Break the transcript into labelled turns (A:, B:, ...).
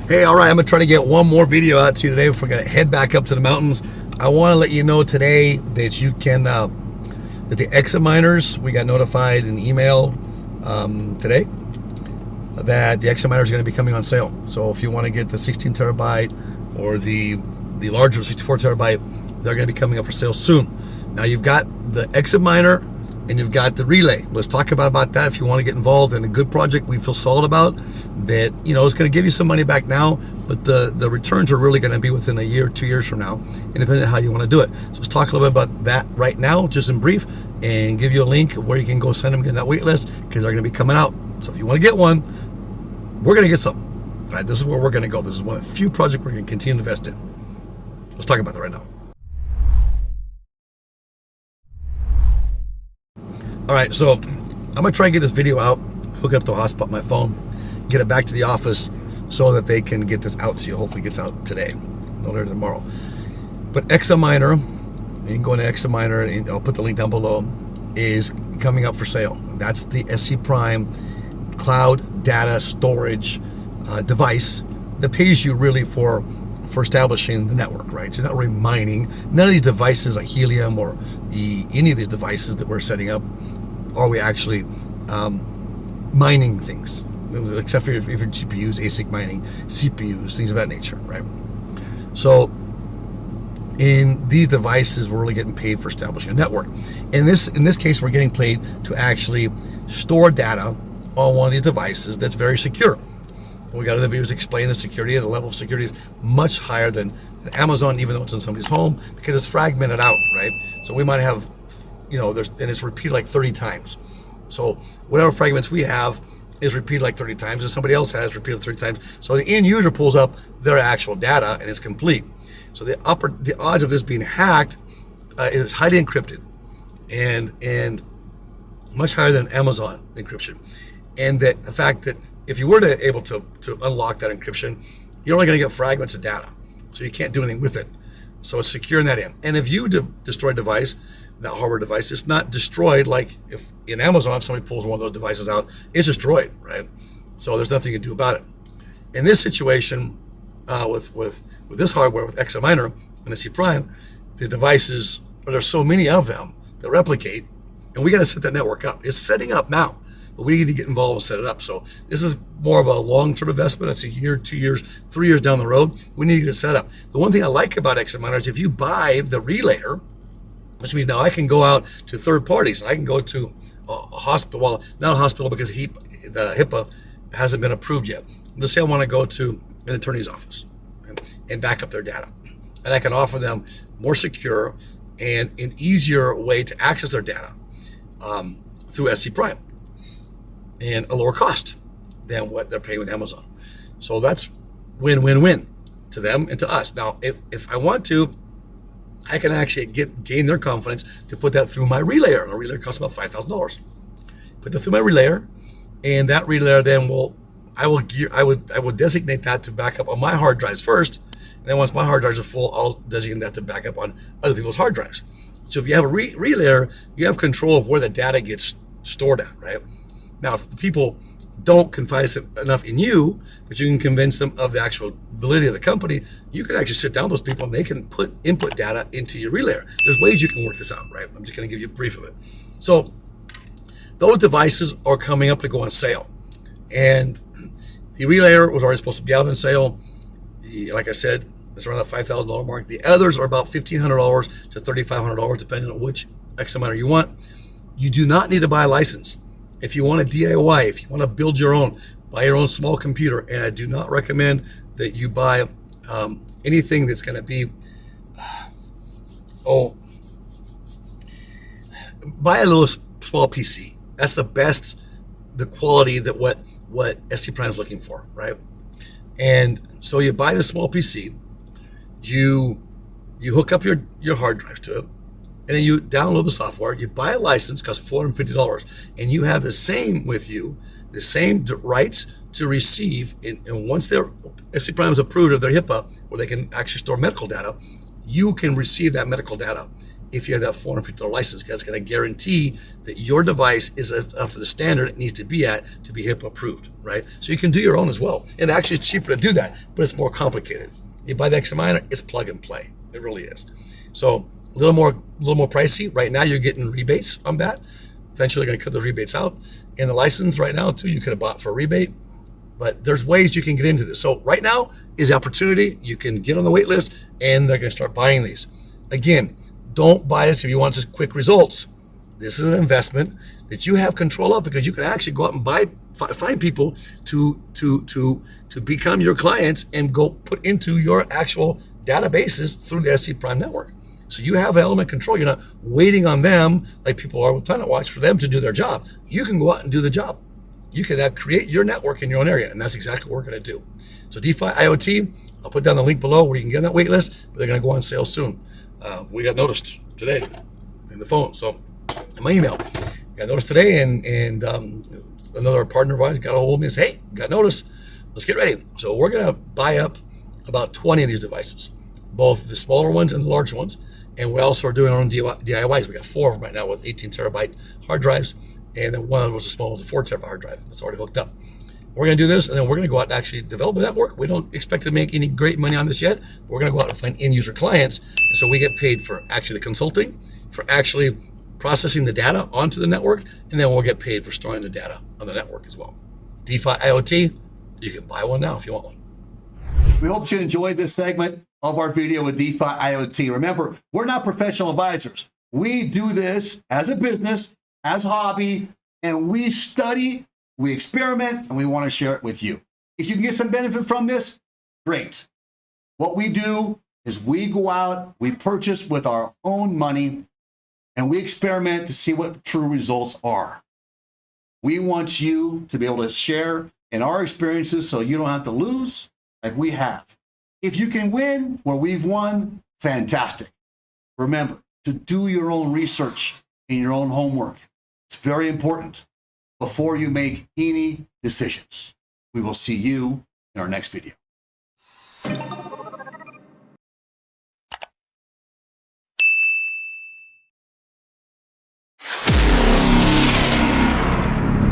A: Hey, all right, I'm gonna try to get one more video out to you today before we're gonna head back up to the mountains. I wanna let you know today that you can, that the XaMiners, we got notified in email today that the XaMiners are gonna be coming on sale. So if you wanna get the 16 terabyte or the larger 64 terabyte, they're gonna be coming up for sale soon. Now you've got the XaMiner and you've got the relay. Let's talk about that. If you want to get involved in a good project we feel solid about, that it's going to give you some money back now, but the returns are really going to be within a year, 2 years from now, independent of how you want to do it. So let's talk a little bit about that right now, just in brief, and give you a link where you can go sign them in that wait list, because they're going to be coming out. So if you want to get one, we're going to get some. All right, this is where we're going to go. This is one of the few projects we're going to continue to invest in. Let's talk about that right now. All right, so I'm gonna try and get this video out, hook it up to a hotspot on my phone, get it back to the office so that they can get this out to you. Hopefully it gets out today, no later than tomorrow. But XaMiner, you can go into XaMiner, and I'll put the link down below, is coming up for sale. That's the SC Prime cloud data storage device that pays you really for establishing the network, right? So you're not really mining. None of these devices like Helium or any of these devices that we're setting up are we actually mining things, except for if your GPUs, ASIC mining, CPUs, things of that nature, right? So in these devices, we're really getting paid for establishing a network. In this case, we're getting paid to actually store data on one of these devices that's very secure. We got other videos explain the security, and the level of security is much higher than Amazon, even though it's in somebody's home, because it's fragmented out, right? So we might have, and it's repeated like 30 times. So whatever fragments we have is repeated like 30 times, and somebody else has repeated 30 times. So the end user pulls up their actual data, and it's complete. So the odds of this being hacked is highly encrypted, and much higher than Amazon encryption. And that the fact that if you were to able to unlock that encryption, you're only going to get fragments of data, so you can't do anything with it. So it's secure in that end. And if you destroy a device, that hardware device, it's not destroyed like if in Amazon, if somebody pulls one of those devices out, it's destroyed, right? So there's nothing you can do about it. In this situation, with this hardware, with XaMiner and SC Prime, the devices, there's so many of them that replicate, and we got to set that network up. It's setting up now, but we need to get involved and set it up. So this is more of a long-term investment. It's a year, 2 years, 3 years down the road. We need to get it set up. The one thing I like about XaMiner is if you buy the relayer, which means now I can go out to third parties. I can go to a hospital, well, not a hospital because the HIPAA hasn't been approved yet. Let's say I want to go to an attorney's office and back up their data. And I can offer them more secure and an easier way to access their data through SC Prime, and a lower cost than what they're paying with Amazon. So that's win-win-win to them and to us. Now, if I want to, I can actually gain their confidence to put that through my relayer. And a relayer costs about $5,000. Put that through my relayer, and that relayer then I would designate that to back up on my hard drives first. And then once my hard drives are full, I'll designate that to back up on other people's hard drives. So if you have a relayer, you have control of where the data gets stored at, right? Now, if the people don't confide enough in you, but you can convince them of the actual validity of the company, you can actually sit down with those people and they can put input data into your relayer. There's ways you can work this out, right? I'm just going to give you a brief of it. So those devices are coming up to go on sale. And the relayer was already supposed to be out on sale. Like I said, it's around that $5,000 mark. The others are about $1,500 to $3,500, depending on which XaMiner you want. You do not need to buy a license. If you want to DIY, if you want to build your own, buy your own small computer. And I do not recommend that you buy anything that's going to be, buy a little small PC. That's the best, the quality that what SC Prime is looking for, right? And so you buy the small PC, you hook up your hard drive to it, and then you download the software. You buy a license, costs $450, and you have the same with you, the same rights to receive. And once their SC Prime is approved of their HIPAA, where they can actually store medical data, you can receive that medical data if you have that $450 license, because it's going to guarantee that your device is up to the standard it needs to be at to be HIPAA approved, right? So you can do your own as well. And actually it's cheaper to do that, but it's more complicated. You buy the XaMiner, it's plug and play. It really is. So a little more pricey. Right now you're getting rebates on that. Eventually you're going to cut the rebates out. And the license right now too, you could have bought for a rebate, but there's ways you can get into this. So right now is the opportunity. You can get on the wait list and they're going to start buying these. Again, don't buy this if you want just quick results. This is an investment that you have control of, because you can actually go out and find people to become your clients and go put into your actual databases through the SC Prime network. So you have element control. You're not waiting on them like people are with Planet Watch for them to do their job. You can go out and do the job. You can create your network in your own area, and that's exactly what we're going to do. So DeFi IoT, I'll put down the link below where you can get on that wait list, but they're going to go on sale soon. We got noticed today in the phone, so in my email. Got noticed today, and another partner of ours got a hold of me and said, hey, got noticed. Let's get ready. So we're going to buy up about 20 of these devices, both the smaller ones and the larger ones. And we also are doing our own DIYs. We got 4 of them right now with 18 terabyte hard drives. And then one of them was a small one, a 4 terabyte hard drive that's already hooked up. We're going to do this, and then we're going to go out and actually develop a network. We don't expect to make any great money on this yet, but we're going to go out and find end user clients. And so we get paid for actually the consulting, for actually processing the data onto the network, and then we'll get paid for storing the data on the network as well. DeFi IoT, you can buy one now if you want one. We hope you enjoyed this segment of our video with DeFi IoT. Remember, we're not professional advisors. We do this as a business, as a hobby, and we study, we experiment, and we want to share it with you. If you can get some benefit from this, great. What we do is we go out, we purchase with our own money, and we experiment to see what true results are. We want you to be able to share in our experiences so you don't have to lose like we have. If you can win where we've won, fantastic. Remember to do your own research and your own homework. It's very important before you make any decisions. We will see you in our next video.